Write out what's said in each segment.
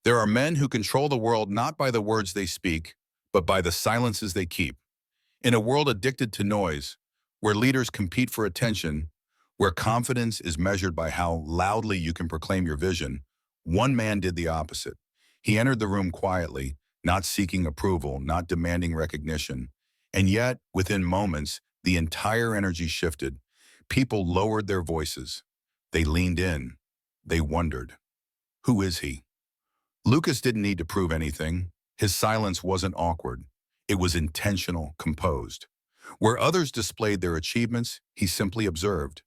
There are men who control the world not by the words they speak, but by the silences they keep. In a world addicted to noise, where leaders compete for attention, where confidence is measured by how loudly you can proclaim your vision, one man did the opposite. He entered the room quietly, not seeking approval, not demanding recognition. And yet, within moments, the entire energy shifted. People lowered their voices. They leaned in. They wondered, who is he? Lucas didn't need to prove anything. His silence wasn't awkward. It was intentional, composed. Where others displayed their achievements, he simply observed.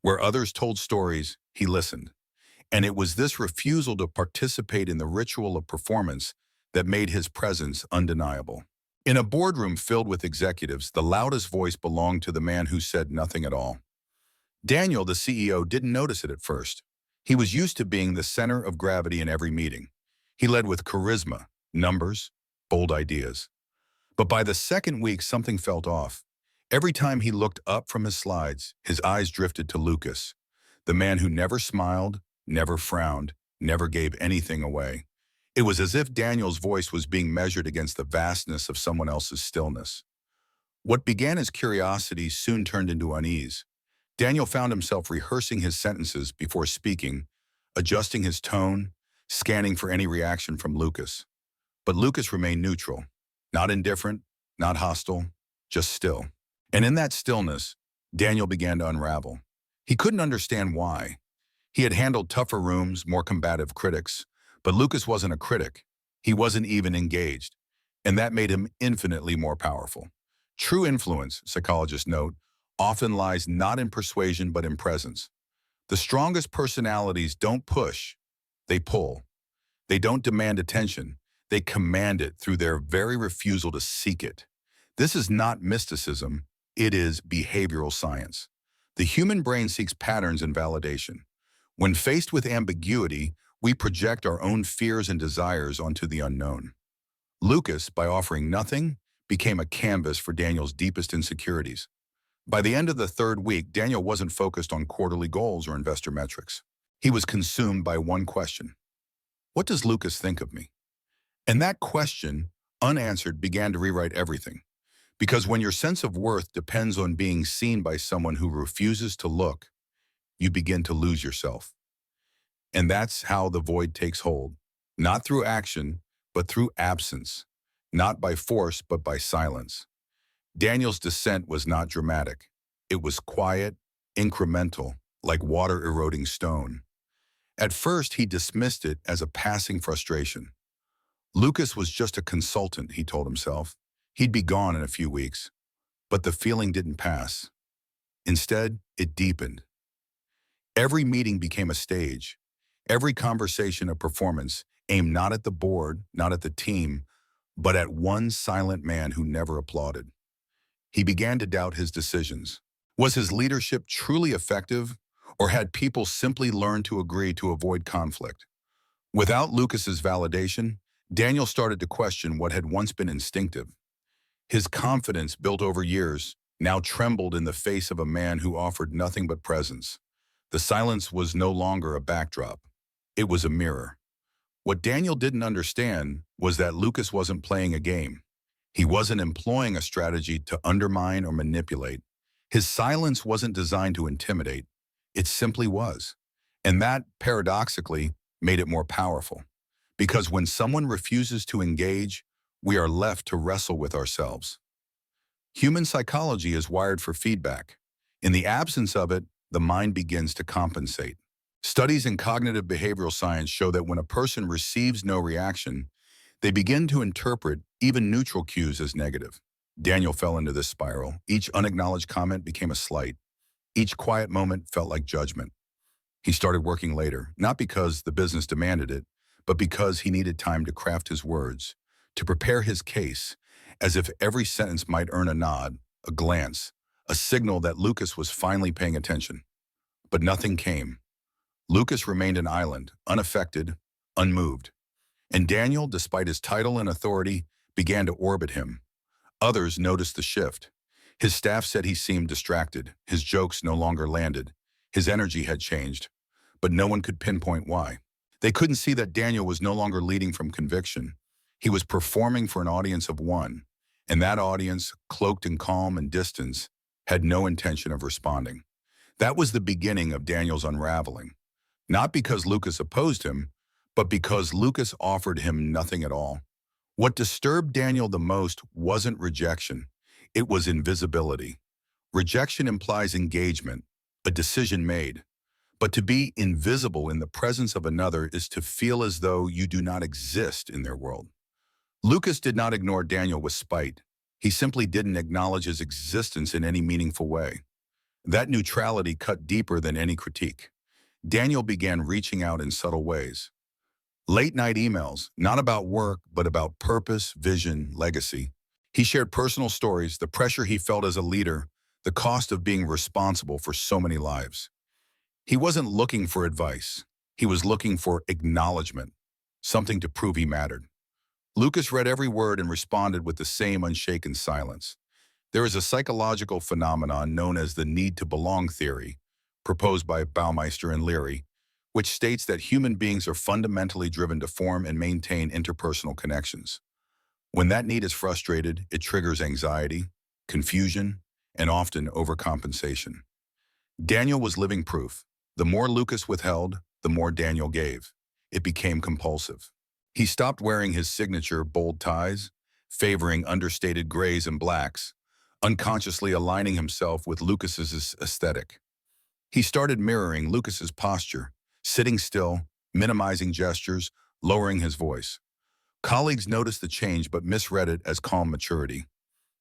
Where others told stories, he listened. And it was this refusal to participate in the ritual of performance that made his presence undeniable. In a boardroom filled with executives, the loudest voice belonged to the man who said nothing at all. Daniel, the CEO, didn't notice it at first. He was used to being the center of gravity in every meeting. He led with charisma, numbers, bold ideas. But by the second week, something felt off. Every time he looked up from his slides, his eyes drifted to Lucas, the man who never smiled, never frowned, never gave anything away. It was as if Daniel's voice was being measured against the vastness of someone else's stillness. What began as curiosity soon turned into unease. Daniel found himself rehearsing his sentences before speaking, adjusting his tone, scanning for any reaction from Lucas. But Lucas remained neutral, not indifferent, not hostile, just still. And in that stillness, Daniel began to unravel. He couldn't understand why. He had handled tougher rooms, more combative critics, but Lucas wasn't a critic. He wasn't even engaged, and that made him infinitely more powerful. True influence, psychologists note, often lies not in persuasion but in presence. The strongest personalities don't push, they pull. They don't demand attention, they command it through their very refusal to seek it. This is not mysticism, it is behavioral science. The human brain seeks patterns and validation. When faced with ambiguity, we project our own fears and desires onto the unknown. Lucas, by offering nothing, became a canvas for Daniel's deepest insecurities. By the end of the third week, Daniel wasn't focused on quarterly goals or investor metrics. He was consumed by one question. What does Lucas think of me? And that question, unanswered, began to rewrite everything. Because when your sense of worth depends on being seen by someone who refuses to look, you begin to lose yourself. And that's how the void takes hold. Not through action, but through absence. Not by force, but by silence. Daniel's descent was not dramatic. It was quiet, incremental, like water eroding stone. At first, he dismissed it as a passing frustration. Lucas was just a consultant, he told himself. He'd be gone in a few weeks. But the feeling didn't pass. Instead, it deepened. Every meeting became a stage. Every conversation a performance, aimed not at the board, not at the team, but at one silent man who never applauded. He began to doubt his decisions. Was his leadership truly effective, or had people simply learned to agree to avoid conflict? Without Lucas's validation, Daniel started to question what had once been instinctive. His confidence, built over years, now trembled in the face of a man who offered nothing but presence. The silence was no longer a backdrop. It was a mirror. What Daniel didn't understand was that Lucas wasn't playing a game. He wasn't employing a strategy to undermine or manipulate. His silence wasn't designed to intimidate. It simply was. And that, paradoxically, made it more powerful. Because when someone refuses to engage, we are left to wrestle with ourselves. Human psychology is wired for feedback. In the absence of it, the mind begins to compensate. Studies in cognitive behavioral science show that when a person receives no reaction, they begin to interpret even neutral cues as negative. Daniel fell into this spiral. Each unacknowledged comment became a slight. Each quiet moment felt like judgment. He started working later, not because the business demanded it, but because he needed time to craft his words, to prepare his case, as if every sentence might earn a nod, a glance, a signal that Lucas was finally paying attention. But nothing came. Lucas remained an island, unaffected, unmoved. And Daniel, despite his title and authority, began to orbit him. Others noticed the shift. His staff said he seemed distracted. His jokes no longer landed. His energy had changed. But no one could pinpoint why. They couldn't see that Daniel was no longer leading from conviction. He was performing for an audience of one, and that audience, cloaked in calm and distance, had no intention of responding. That was the beginning of Daniel's unraveling. Not because Lucas opposed him, but because Lucas offered him nothing at all. What disturbed Daniel the most wasn't rejection. It was invisibility. Rejection implies engagement, a decision made. But to be invisible in the presence of another is to feel as though you do not exist in their world. Lucas did not ignore Daniel with spite. He simply didn't acknowledge his existence in any meaningful way. That neutrality cut deeper than any critique. Daniel began reaching out in subtle ways. Late-night emails, not about work, but about purpose, vision, legacy. He shared personal stories, the pressure he felt as a leader, the cost of being responsible for so many lives. He wasn't looking for advice. He was looking for acknowledgement, something to prove he mattered. Lucas read every word and responded with the same unshaken silence. There is a psychological phenomenon known as the need to belong theory, proposed by Baumeister and Leary, which states that human beings are fundamentally driven to form and maintain interpersonal connections. When that need is frustrated, it triggers anxiety, confusion, and often overcompensation. Daniel was living proof. The more Lucas withheld, the more Daniel gave. It became compulsive. He stopped wearing his signature bold ties, favoring understated grays and blacks, unconsciously aligning himself with Lucas's aesthetic. He started mirroring Lucas's posture, sitting still, minimizing gestures, lowering his voice. Colleagues noticed the change but misread it as calm maturity.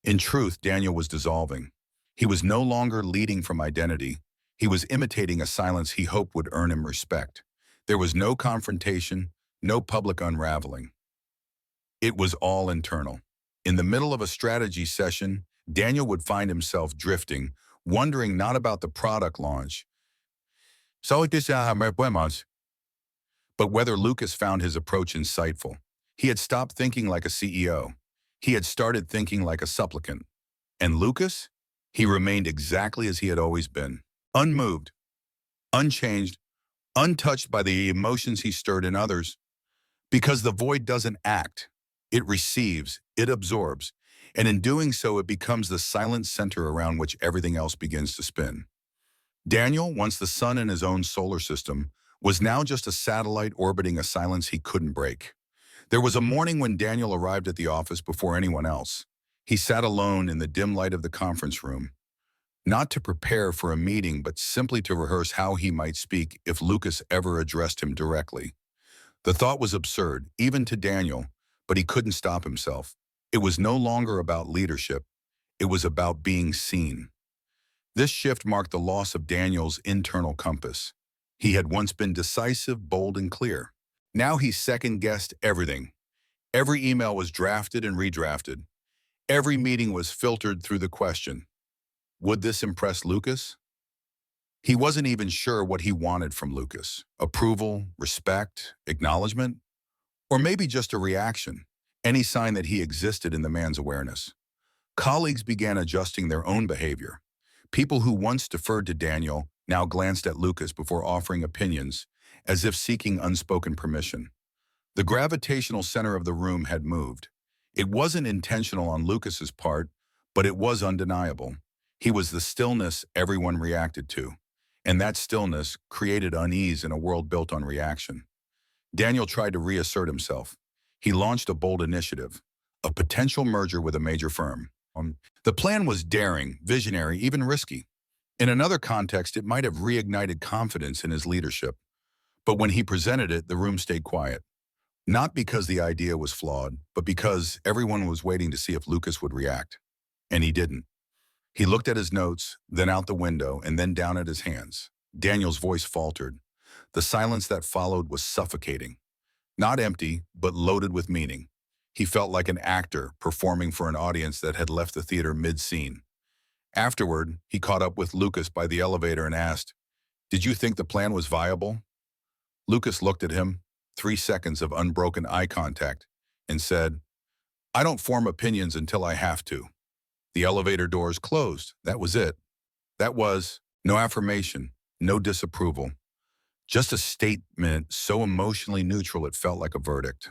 In truth, Daniel was dissolving. He was no longer leading from identity. He was imitating a silence he hoped would earn him respect. There was no confrontation, no public unraveling. It was all internal. In the middle of a strategy session, Daniel would find himself drifting, wondering not about the product launch, but whether Lucas found his approach insightful. He had stopped thinking like a CEO. He had started thinking like a supplicant. And Lucas? He remained exactly as he had always been, unmoved, unchanged, untouched by the emotions he stirred in others. Because the void doesn't act. It receives, it absorbs, and in doing so it becomes the silent center around which everything else begins to spin. Daniel, once the sun in his own solar system, was now just a satellite orbiting a silence he couldn't break. There was a morning when Daniel arrived at the office before anyone else. He sat alone in the dim light of the conference room, not to prepare for a meeting, but simply to rehearse how he might speak if Lucas ever addressed him directly. The thought was absurd, even to Daniel, but he couldn't stop himself. It was no longer about leadership. It was about being seen. This shift marked the loss of Daniel's internal compass. He had once been decisive, bold, and clear. Now he second-guessed everything. Every email was drafted and redrafted. Every meeting was filtered through the question, would this impress Lucas? He wasn't even sure what he wanted from Lucas. Approval, respect, acknowledgement, or maybe just a reaction, any sign that he existed in the man's awareness. Colleagues began adjusting their own behavior. People who once deferred to Daniel now glanced at Lucas before offering opinions, as if seeking unspoken permission. The gravitational center of the room had moved. It wasn't intentional on Lucas's part, but it was undeniable. He was the stillness everyone reacted to, and that stillness created unease in a world built on reaction. Daniel tried to reassert himself. He launched a bold initiative, a potential merger with a major firm. The plan was daring, visionary, even risky. In another context, it might have reignited confidence in his leadership. But when he presented it, the room stayed quiet. Not because the idea was flawed, but because everyone was waiting to see if Lucas would react. And he didn't. He looked at his notes, then out the window, and then down at his hands. Daniel's voice faltered. The silence that followed was suffocating. Not empty, but loaded with meaning. He felt like an actor performing for an audience that had left the theater mid-scene. Afterward, he caught up with Lucas by the elevator and asked, "Did you think the plan was viable?" Lucas looked at him, 3 seconds of unbroken eye contact, and said, "I don't form opinions until I have to." The elevator doors closed. That was it. That was no affirmation, no disapproval, Just a statement so emotionally neutral it felt like a verdict.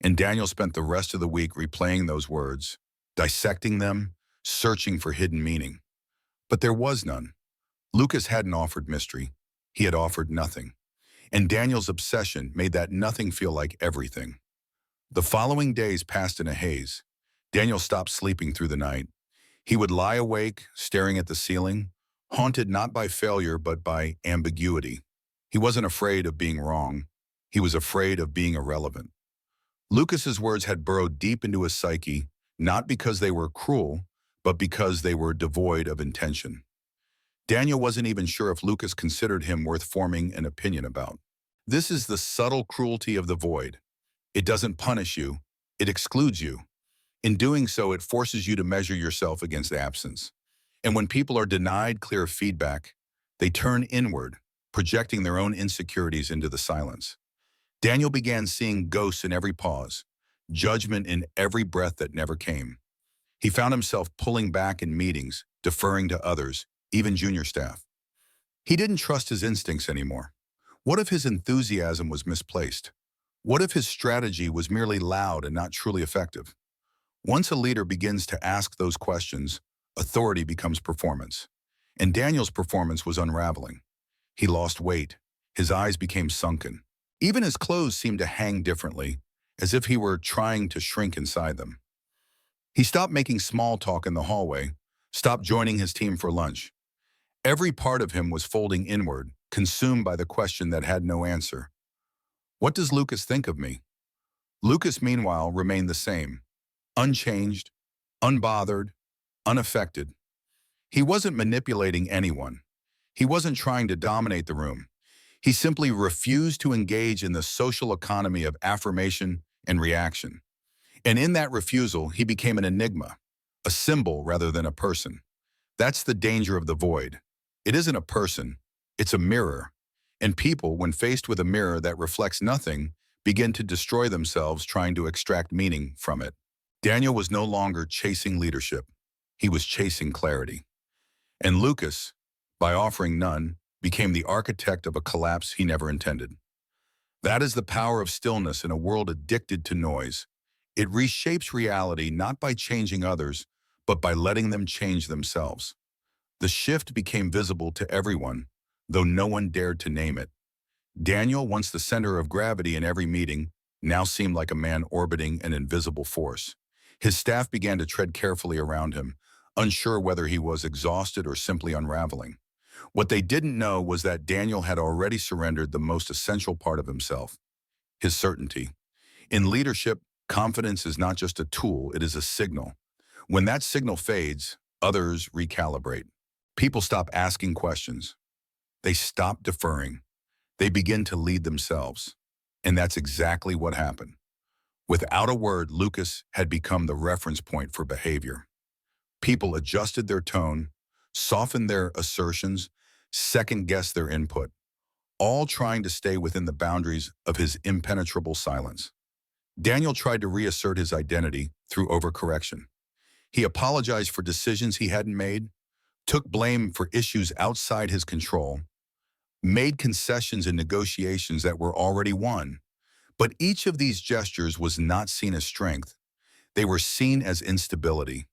And Daniel spent the rest of the week replaying those words, dissecting them, searching for hidden meaning. But there was none. Lucas hadn't offered mystery. He had offered nothing. And Daniel's obsession made that nothing feel like everything. The following days passed in a haze. Daniel stopped sleeping through the night. He would lie awake, staring at the ceiling, haunted not by failure but by ambiguity. He wasn't afraid of being wrong. He was afraid of being irrelevant. Lucas's words had burrowed deep into his psyche, not because they were cruel, but because they were devoid of intention. Daniel wasn't even sure if Lucas considered him worth forming an opinion about. This is the subtle cruelty of the void. It doesn't punish you, it excludes you. In doing so, it forces you to measure yourself against absence. And when people are denied clear feedback, they turn inward, projecting their own insecurities into the silence. Daniel began seeing ghosts in every pause, judgment in every breath that never came. He found himself pulling back in meetings, deferring to others, even junior staff. He didn't trust his instincts anymore. What if his enthusiasm was misplaced? What if his strategy was merely loud and not truly effective? Once a leader begins to ask those questions, authority becomes performance. And Daniel's performance was unraveling. He lost weight. His eyes became sunken. Even his clothes seemed to hang differently, as if he were trying to shrink inside them. He stopped making small talk in the hallway, stopped joining his team for lunch. Every part of him was folding inward, consumed by the question that had no answer. What does Lucas think of me? Lucas, meanwhile, remained the same, unchanged, unbothered, unaffected. He wasn't manipulating anyone. He wasn't trying to dominate the room. He simply refused to engage in the social economy of affirmation and reaction. And in that refusal, he became an enigma, a symbol rather than a person. That's the danger of the void. It isn't a person, it's a mirror. And people, when faced with a mirror that reflects nothing, begin to destroy themselves trying to extract meaning from it. Daniel was no longer chasing leadership. He was chasing clarity. And Lucas, by offering none, became the architect of a collapse he never intended. That is the power of stillness in a world addicted to noise. It reshapes reality not by changing others, but by letting them change themselves. The shift became visible to everyone, though no one dared to name it. Daniel, once the center of gravity in every meeting, now seemed like a man orbiting an invisible force. His staff began to tread carefully around him, unsure whether he was exhausted or simply unraveling. What they didn't know was that Daniel had already surrendered the most essential part of himself, his certainty. In leadership, confidence is not just a tool, it is a signal. When that signal fades, others recalibrate. People stop asking questions. They stop deferring. They begin to lead themselves. And that's exactly what happened. Without a word, Lucas had become the reference point for behavior. People adjusted their tone, softened their assertions, second-guessed their input, all trying to stay within the boundaries of his impenetrable silence. Daniel tried to reassert his identity through overcorrection. He apologized for decisions he hadn't made, took blame for issues outside his control, made concessions in negotiations that were already won. But each of these gestures was not seen as strength. They were seen as instability.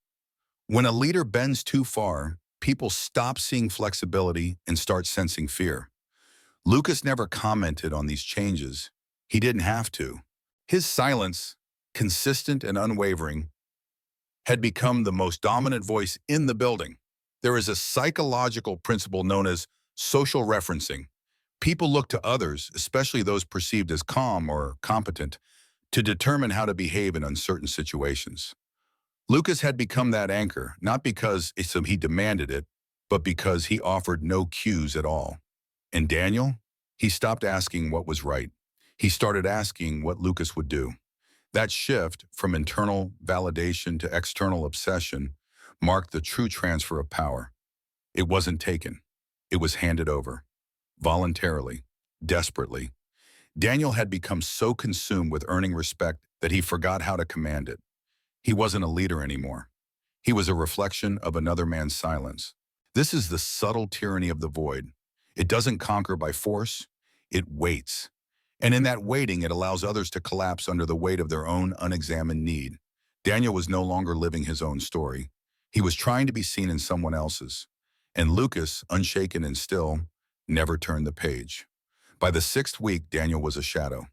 When a leader bends too far, people stop seeing flexibility and start sensing fear. Lucas never commented on these changes. He didn't have to. His silence, consistent and unwavering, had become the most dominant voice in the building. There is a psychological principle known as social referencing. People look to others, especially those perceived as calm or competent, to determine how to behave in uncertain situations. Lucas had become that anchor, not because he demanded it, but because he offered no cues at all. And Daniel? He stopped asking what was right. He started asking what Lucas would do. That shift from internal validation to external obsession marked the true transfer of power. It wasn't taken. It was handed over. Voluntarily, desperately. Daniel had become so consumed with earning respect that he forgot how to command it. He wasn't a leader anymore. He was a reflection of another man's silence. This is the subtle tyranny of the void. It doesn't conquer by force. It waits. And in that waiting, it allows others to collapse under the weight of their own unexamined need. Daniel was no longer living his own story. He was trying to be seen in someone else's. And Lucas, unshaken and still, never turned the page. By the sixth week, Daniel was a shadow.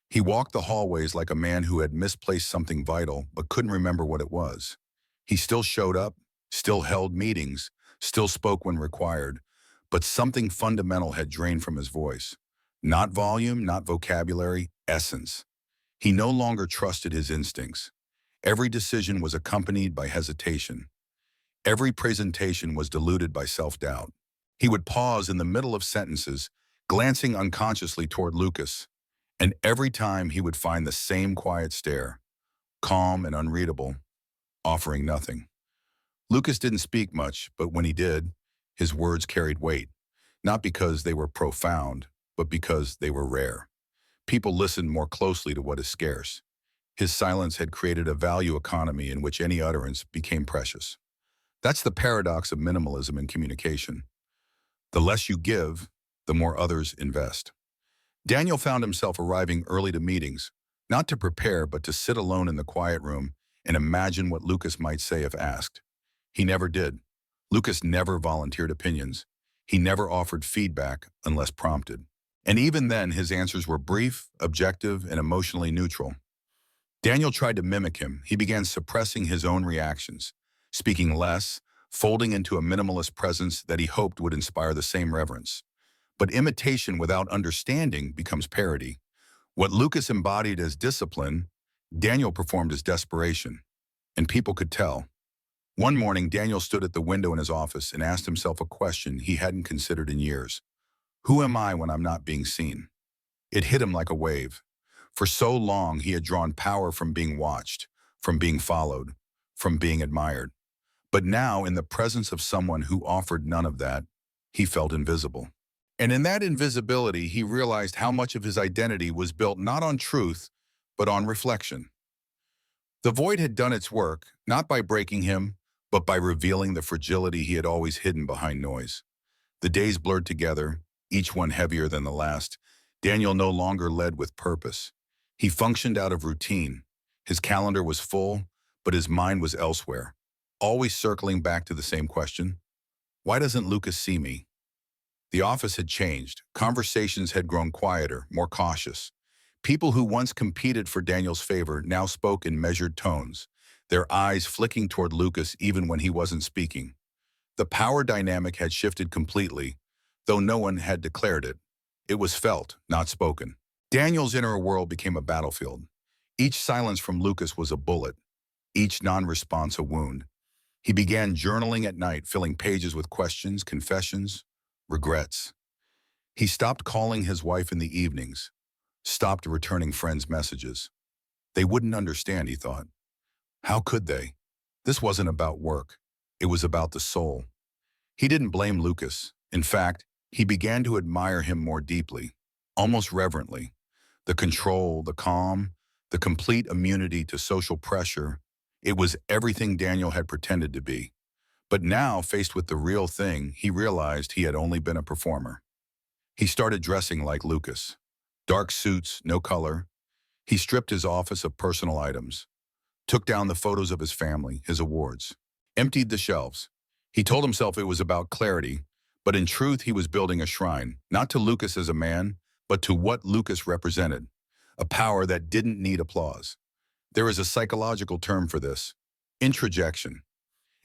He walked the hallways like a man who had misplaced something vital but couldn't remember what it was. He still showed up, still held meetings, still spoke when required, but something fundamental had drained from his voice. Not volume, not vocabulary, essence. He no longer trusted his instincts. Every decision was accompanied by hesitation. Every presentation was diluted by self-doubt. He would pause in the middle of sentences, glancing unconsciously toward Lucas, and every time he would find the same quiet stare, calm and unreadable, offering nothing. Lucas didn't speak much, but when he did, his words carried weight, not because they were profound, but because they were rare. People listened more closely to what is scarce. His silence had created a value economy in which any utterance became precious. That's the paradox of minimalism in communication. The less you give, the more others invest. Daniel found himself arriving early to meetings, not to prepare, but to sit alone in the quiet room and imagine what Lucas might say if asked. He never did. Lucas never volunteered opinions. He never offered feedback unless prompted. And even then, his answers were brief, objective, and emotionally neutral. Daniel tried to mimic him. He began suppressing his own reactions, speaking less, folding into a minimalist presence that he hoped would inspire the same reverence. But imitation without understanding becomes parody. What Lucas embodied as discipline, Daniel performed as desperation, and people could tell. One morning, Daniel stood at the window in his office and asked himself a question he hadn't considered in years. Who am I when I'm not being seen? It hit him like a wave. For so long, he had drawn power from being watched, from being followed, from being admired. But now, in the presence of someone who offered none of that, he felt invisible. And in that invisibility, he realized how much of his identity was built not on truth, but on reflection. The void had done its work, not by breaking him, but by revealing the fragility he had always hidden behind noise. The days blurred together, each one heavier than the last. Daniel no longer led with purpose. He functioned out of routine. His calendar was full, but his mind was elsewhere, always circling back to the same question. Why doesn't Lucas see me? The office had changed. Conversations had grown quieter, more cautious. People who once competed for Daniel's favor now spoke in measured tones, their eyes flicking toward Lucas even when he wasn't speaking. The power dynamic had shifted completely, though no one had declared it. It was felt, not spoken. Daniel's inner world became a battlefield. Each silence from Lucas was a bullet, each non-response a wound. He began journaling at night, filling pages with questions, confessions, regrets. He stopped calling his wife in the evenings, stopped returning friends' messages. They wouldn't understand, he thought. How could they? This wasn't about work. It was about the soul. He didn't blame Lucas. In fact, he began to admire him more deeply, almost reverently. The control, the calm, the complete immunity to social pressure. It was everything Daniel had pretended to be. But now, faced with the real thing, he realized he had only been a performer. He started dressing like Lucas. Dark suits, no color. He stripped his office of personal items, took down the photos of his family, his awards, emptied the shelves. He told himself it was about clarity, but in truth he was building a shrine, not to Lucas as a man, but to what Lucas represented, a power that didn't need applause. There is a psychological term for this: introjection.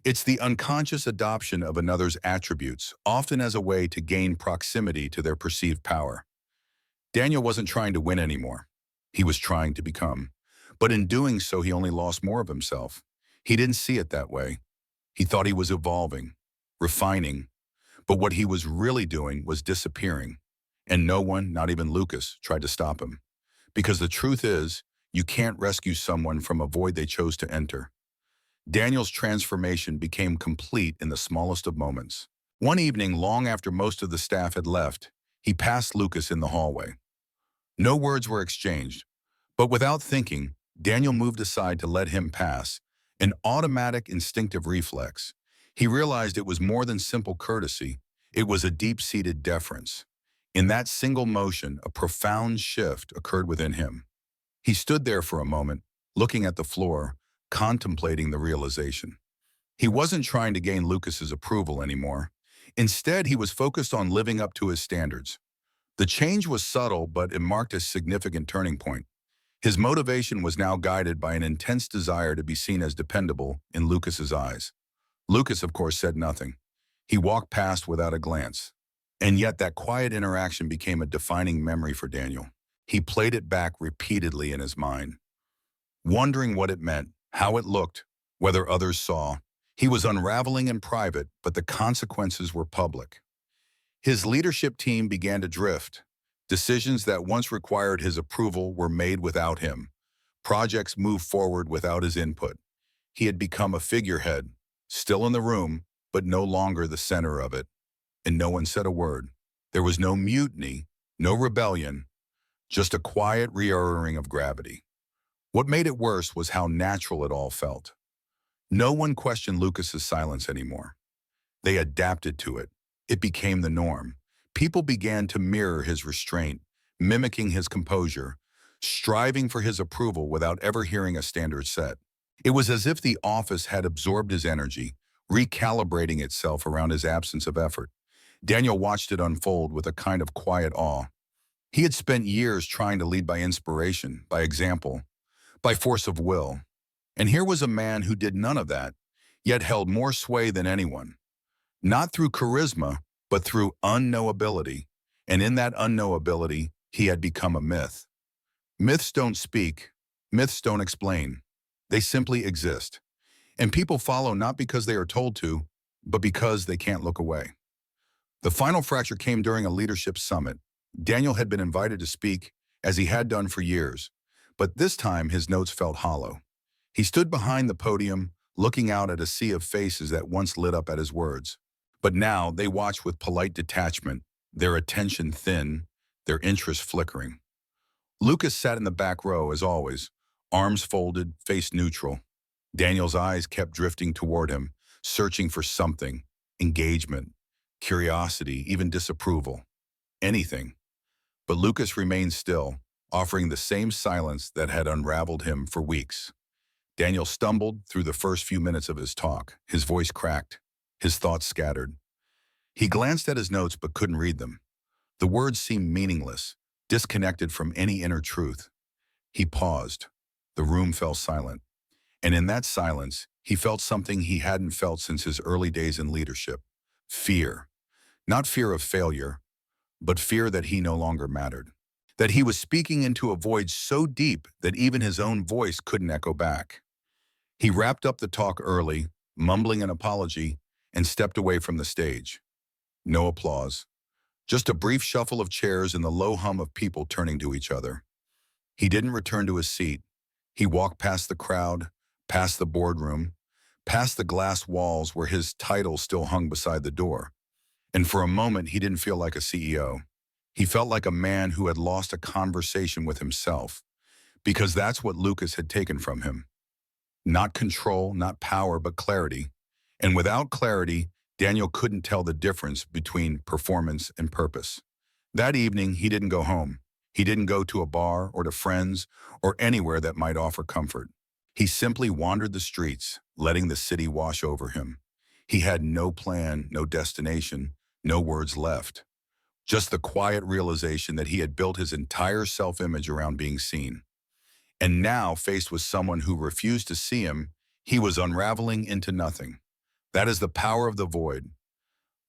It's the unconscious adoption of another's attributes, often as a way to gain proximity to their perceived power. Daniel wasn't trying to win anymore. He was trying to become. But in doing so, he only lost more of himself. He didn't see it that way. He thought he was evolving, refining, but what he was really doing was disappearing. And no one, not even Lucas, tried to stop him. Because the truth is, you can't rescue someone from a void they chose to enter. Daniel's transformation became complete in the smallest of moments. One evening, long after most of the staff had left, he passed Lucas in the hallway. No words were exchanged, but without thinking, Daniel moved aside to let him pass, an automatic instinctive reflex. He realized it was more than simple courtesy. It was a deep-seated deference. In that single motion, a profound shift occurred within him. He stood there for a moment, looking at the floor, contemplating the realization. He wasn't trying to gain Lucas's approval anymore. Instead, he was focused on living up to his standards. The change was subtle, but it marked a significant turning point. His motivation was now guided by an intense desire to be seen as dependable in Lucas's eyes. Lucas, of course, said nothing. He walked past without a glance. And yet that quiet interaction became a defining memory for Daniel. He played it back repeatedly in his mind, wondering what it meant, how it looked, whether others saw. He was unraveling in private, but the consequences were public. His leadership team began to drift. Decisions that once required his approval were made without him. Projects moved forward without his input. He had become a figurehead, still in the room, but no longer the center of it. And no one said a word. There was no mutiny, no rebellion, just a quiet reordering of gravity. What made it worse was how natural it all felt. No one questioned Lucas's silence anymore. They adapted to it. It became the norm. People began to mirror his restraint, mimicking his composure, striving for his approval without ever hearing a standard set. It was as if the office had absorbed his energy, recalibrating itself around his absence of effort. Daniel watched it unfold with a kind of quiet awe. He had spent years trying to lead by inspiration, by example, by force of will. And here was a man who did none of that, yet held more sway than anyone. Not through charisma, but through unknowability. And in that unknowability, he had become a myth. Myths don't speak. Myths don't explain. They simply exist. And people follow not because they are told to, but because they can't look away. The final fracture came during a leadership summit. Daniel had been invited to speak, as he had done for years, but this time his notes felt hollow. He stood behind the podium, looking out at a sea of faces that once lit up at his words. But now they watched with polite detachment, their attention thin, their interest flickering. Lucas sat in the back row, as always, arms folded, face neutral. Daniel's eyes kept drifting toward him, searching for something, engagement, curiosity, even disapproval, anything. But Lucas remained still, offering the same silence that had unraveled him for weeks. Daniel stumbled through the first few minutes of his talk, his voice cracked, his thoughts scattered. He glanced at his notes but couldn't read them. The words seemed meaningless, disconnected from any inner truth. He paused. The room fell silent. And in that silence, he felt something he hadn't felt since his early days in leadership. Fear. Not fear of failure, but fear that he no longer mattered. That he was speaking into a void so deep that even his own voice couldn't echo back. He wrapped up the talk early, mumbling an apology, and stepped away from the stage. No applause. Just a brief shuffle of chairs and the low hum of people turning to each other. He didn't return to his seat. He walked past the crowd, past the boardroom, past the glass walls where his title still hung beside the door. And for a moment, he didn't feel like a CEO. He felt like a man who had lost a conversation with himself, because that's what Lucas had taken from him. Not control, not power, but clarity. And without clarity, Daniel couldn't tell the difference between performance and purpose. That evening, he didn't go home. He didn't go to a bar or to friends or anywhere that might offer comfort. He simply wandered the streets, letting the city wash over him. He had no plan, no destination, no words left. Just the quiet realization that he had built his entire self-image around being seen. And now, faced with someone who refused to see him, he was unraveling into nothing. That is the power of the void.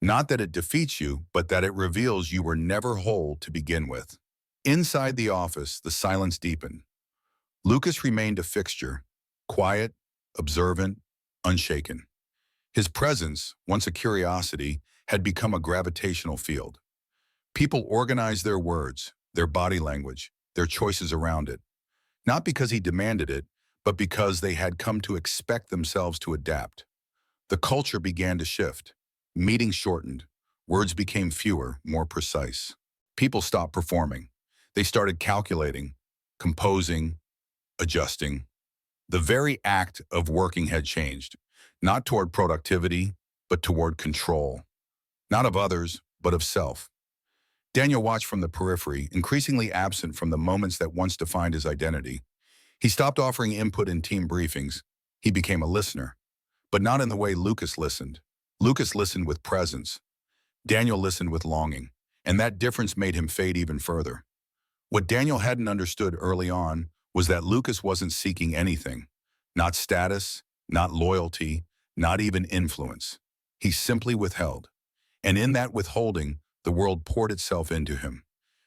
Not that it defeats you, but that it reveals you were never whole to begin with. Inside the office, the silence deepened. Lucas remained a fixture, quiet, observant, unshaken. His presence, once a curiosity, had become a gravitational field. People organized their words, their body language, their choices around it. Not because he demanded it, but because they had come to expect themselves to adapt. The culture began to shift. Meetings shortened. Words became fewer, more precise. People stopped performing. They started calculating, composing, adjusting. The very act of working had changed, not toward productivity, but toward control. Not of others, but of self. Daniel watched from the periphery, increasingly absent from the moments that once defined his identity. He stopped offering input in team briefings. He became a listener, but not in the way Lucas listened. Lucas listened with presence. Daniel listened with longing, and that difference made him fade even further. What Daniel hadn't understood early on was that Lucas wasn't seeking anything. Not status, not loyalty, not even influence. He simply withheld. And in that withholding, the world poured itself into him.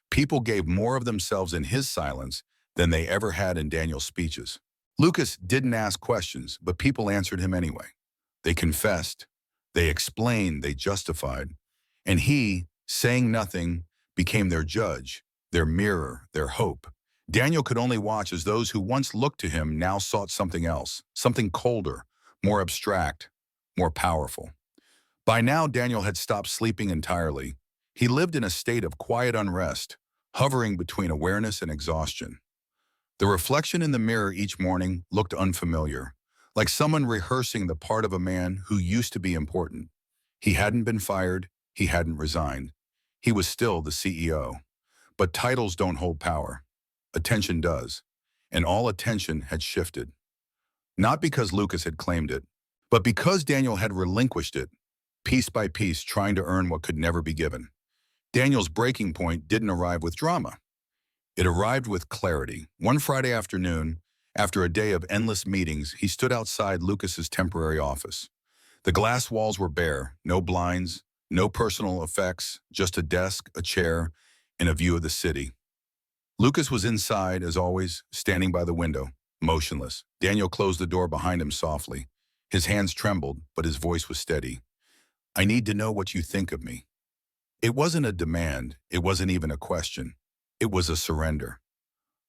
People gave more of themselves in his silence than they ever had in Daniel's speeches. Lucas didn't ask questions, but people answered him anyway. They confessed, they explained, they justified. And he, saying nothing, became their judge, their mirror, their hope. Daniel could only watch as those who once looked to him now sought something else, something colder, more abstract, more powerful. By now, Daniel had stopped sleeping entirely. He lived in a state of quiet unrest, hovering between awareness and exhaustion. The reflection in the mirror each morning looked unfamiliar, like someone rehearsing the part of a man who used to be important. He hadn't been fired, he hadn't resigned. He was still the CEO. But titles don't hold power. Attention does. And all attention had shifted. Not because Lucas had claimed it, but because Daniel had relinquished it, piece by piece, trying to earn what could never be given. Daniel's breaking point didn't arrive with drama. It arrived with clarity. One Friday afternoon, after a day of endless meetings, he stood outside Lucas's temporary office. The glass walls were bare, no blinds, no personal effects, just a desk, a chair, and a view of the city. Lucas was inside, as always, standing by the window, motionless. Daniel closed the door behind him softly. His hands trembled, but his voice was steady. "I need to know what you think of me." It wasn't a demand. It wasn't even a question. It was a surrender.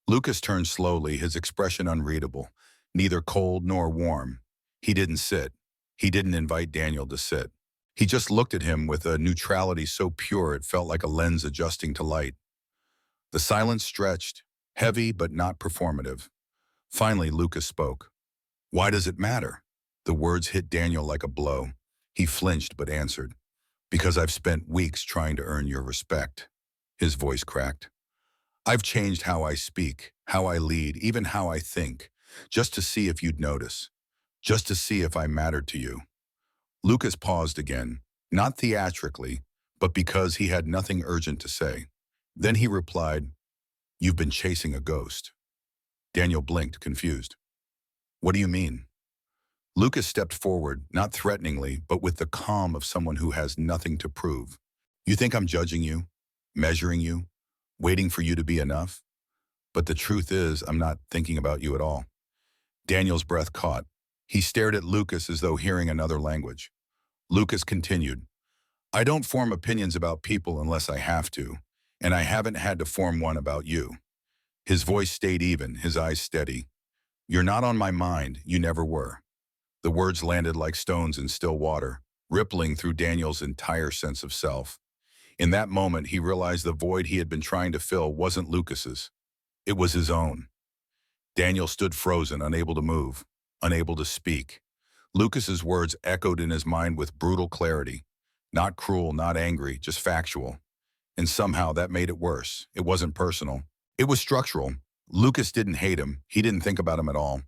Lucas turned slowly, his expression unreadable, neither cold nor warm. He didn't sit. He didn't invite Daniel to sit. He just looked at him with a neutrality so pure it felt like a lens adjusting to light. The silence stretched, heavy but not performative. Finally, Lucas spoke. "Why does it matter?" The words hit Daniel like a blow. He flinched but answered. "Because I've spent weeks trying to earn your respect." His voice cracked. "I've changed how I speak, how I lead, even how I think, just to see if you'd notice, just to see if I mattered to you." Lucas paused again, not theatrically, but because he had nothing urgent to say. Then he replied, "You've been chasing a ghost." Daniel blinked, confused. "What do you mean?" Lucas stepped forward, not threateningly, but with the calm of someone who has nothing to prove. "You think I'm judging you, measuring you, waiting for you to be enough? But the truth is, I'm not thinking about you at all." Daniel's breath caught. He stared at Lucas as though hearing another language. Lucas continued, "I don't form opinions about people unless I have to, and I haven't had to form one about you." His voice stayed even, his eyes steady. "You're not on my mind, you never were." The words landed like stones in still water, rippling through Daniel's entire sense of self. In that moment, he realized the void he had been trying to fill wasn't Lucas's. It was his own. Daniel stood frozen, unable to move, unable to speak. Lucas's words echoed in his mind with brutal clarity. Not cruel, not angry, just factual. And somehow that made it worse. It wasn't personal. It was structural. Lucas didn't hate him. He didn't think about him at all.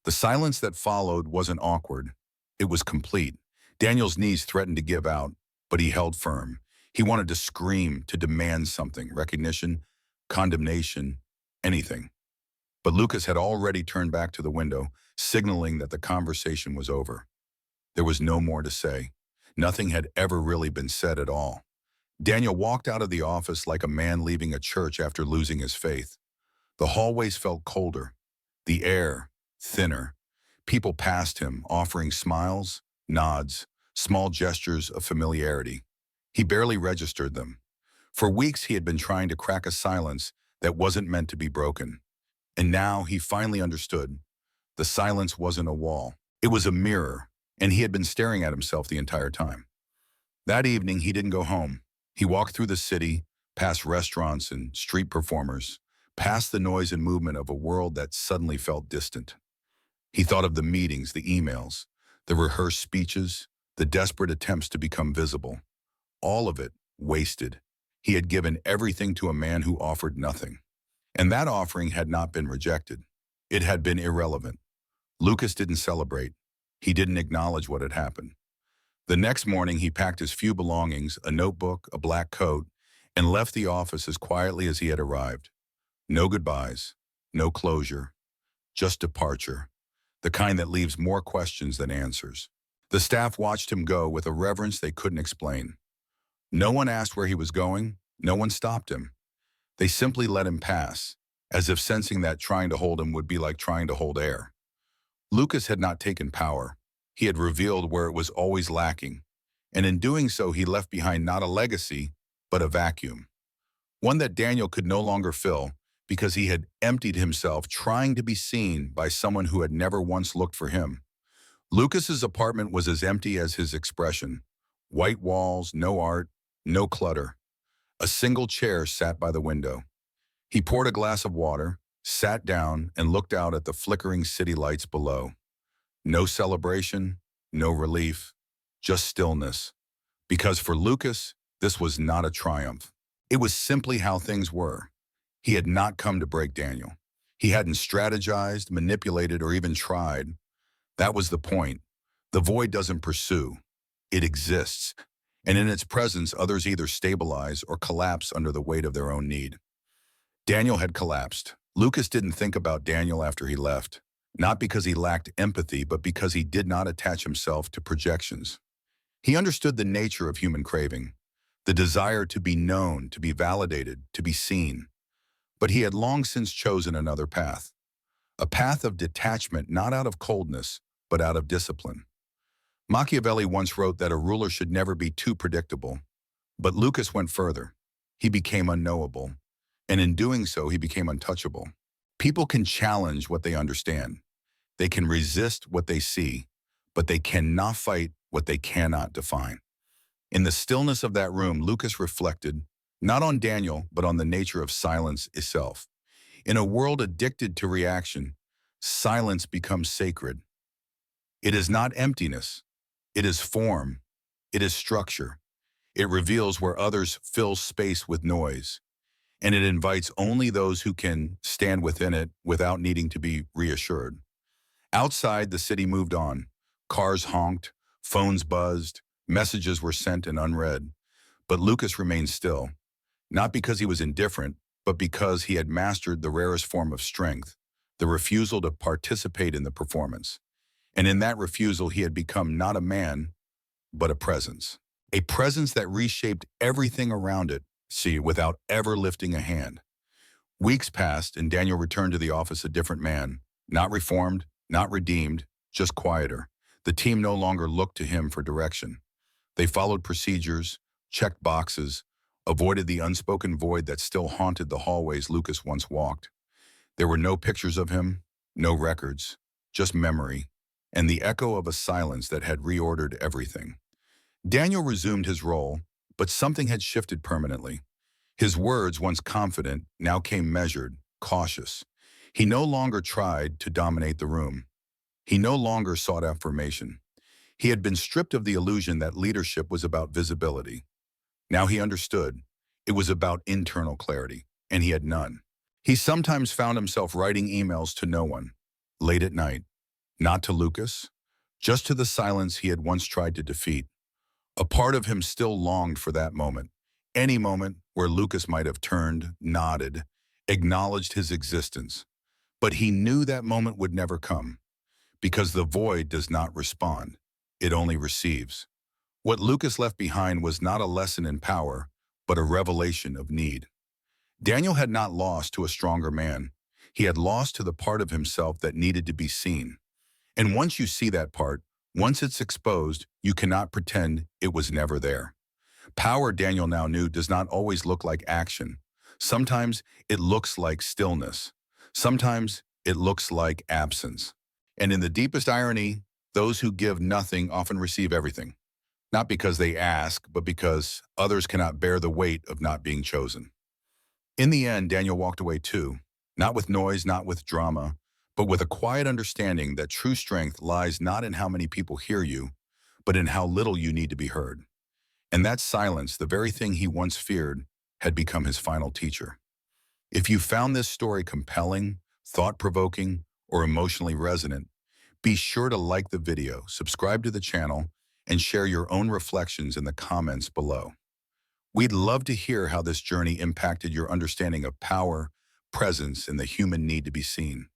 The silence that followed wasn't awkward. It was complete. Daniel's knees threatened to give out, but he held firm. He wanted to scream, to demand something, recognition, condemnation, anything. But Lucas had already turned back to the window, signaling that the conversation was over. There was no more to say. Nothing had ever really been said at all. Daniel walked out of the office like a man leaving a church after losing his faith. The hallways felt colder, the air thinner. People passed him, offering smiles, nods, small gestures of familiarity. He barely registered them. For weeks he had been trying to crack a silence that wasn't meant to be broken. And now he finally understood. The silence wasn't a wall. It was a mirror, and he had been staring at himself the entire time. That evening, he didn't go home. He walked through the city, past restaurants and street performers, past the noise and movement of a world that suddenly felt distant. He thought of the meetings, the emails, the rehearsed speeches, the desperate attempts to become visible. All of it wasted. He had given everything to a man who offered nothing. And that offering had not been rejected. It had been irrelevant. Lucas didn't celebrate. He didn't acknowledge what had happened. The next morning, he packed his few belongings, a notebook, a black coat, and left the office as quietly as he had arrived. No goodbyes, no closure, just departure, the kind that leaves more questions than answers. The staff watched him go with a reverence they couldn't explain. No one asked where he was going. No one stopped him. They simply let him pass, as if sensing that trying to hold him would be like trying to hold air. Lucas had not taken power. He had revealed where it was always lacking, and in doing so he left behind not a legacy, but a vacuum. One that Daniel could no longer fill because he had emptied himself trying to be seen by someone who had never once looked for him. Lucas's apartment was as empty as his expression. White walls, no art, no clutter. A single chair sat by the window. He poured a glass of water, sat down, and looked out at the flickering city lights below. No celebration, no relief, just stillness. Because for Lucas, this was not a triumph. It was simply how things were. He had not come to break Daniel. He hadn't strategized, manipulated, or even tried. That was the point. The void doesn't pursue. It exists. And in its presence, others either stabilize or collapse under the weight of their own need. Daniel had collapsed. Lucas didn't think about Daniel after he left, not because he lacked empathy, but because he did not attach himself to projections. He understood the nature of human craving, the desire to be known, to be validated, to be seen. But he had long since chosen another path, a path of detachment, not out of coldness, but out of discipline. Machiavelli once wrote that a ruler should never be too predictable, but Lucas went further. He became unknowable, and in doing so, he became untouchable. People can challenge what they understand. They can resist what they see, but they cannot fight what they cannot define. In the stillness of that room, Lucas reflected, not on Daniel, but on the nature of silence itself. In a world addicted to reaction, silence becomes sacred. It is not emptiness. It is form. It is structure. It reveals where others fill space with noise, and it invites only those who can stand within it without needing to be reassured. Outside, the city moved on. Cars honked, phones buzzed, messages were sent and unread. But Lucas remained still, not because he was indifferent, but because he had mastered the rarest form of strength, the refusal to participate in the performance. And in that refusal, he had become not a man, but a presence that reshaped everything around it, without ever lifting a hand. Weeks passed, and Daniel returned to the office a different man, not reformed, not redeemed, just quieter. The team no longer looked to him for direction. They followed procedures, checked boxes, avoided the unspoken void that still haunted the hallways Lucas once walked. There were no pictures of him, no records, just memory, and the echo of a silence that had reordered everything. Daniel resumed his role, but something had shifted permanently. His words, once confident, now came measured, cautious. He no longer tried to dominate the room. He no longer sought affirmation. He had been stripped of the illusion that leadership was about visibility. Now he understood. It was about internal clarity, and he had none. He sometimes found himself writing emails to no one, late at night. Not to Lucas, just to the silence he had once tried to defeat. A part of him still longed for that moment, any moment where Lucas might have turned, nodded, acknowledged his existence. But he knew that moment would never come, because the void does not respond, it only receives. What Lucas left behind was not a lesson in power, but a revelation of need. Daniel had not lost to a stronger man. He had lost to the part of himself that needed to be seen. And once you see that part, once it's exposed, you cannot pretend it was never there. Power, Daniel now knew, does not always look like action. Sometimes it looks like stillness. Sometimes it looks like absence. And in the deepest irony, those who give nothing often receive everything. Not because they ask, but because others cannot bear the weight of not being chosen. In the end, Daniel walked away too, not with noise, not with drama, but with a quiet understanding that true strength lies not in how many people hear you, but in how little you need to be heard. And that silence, the very thing he once feared, had become his final teacher. If you found this story compelling, thought-provoking, or emotionally resonant, be sure to like the video, subscribe to the channel, and share your own reflections in the comments below. We'd love to hear how this journey impacted your understanding of power, presence, and the human need to be seen.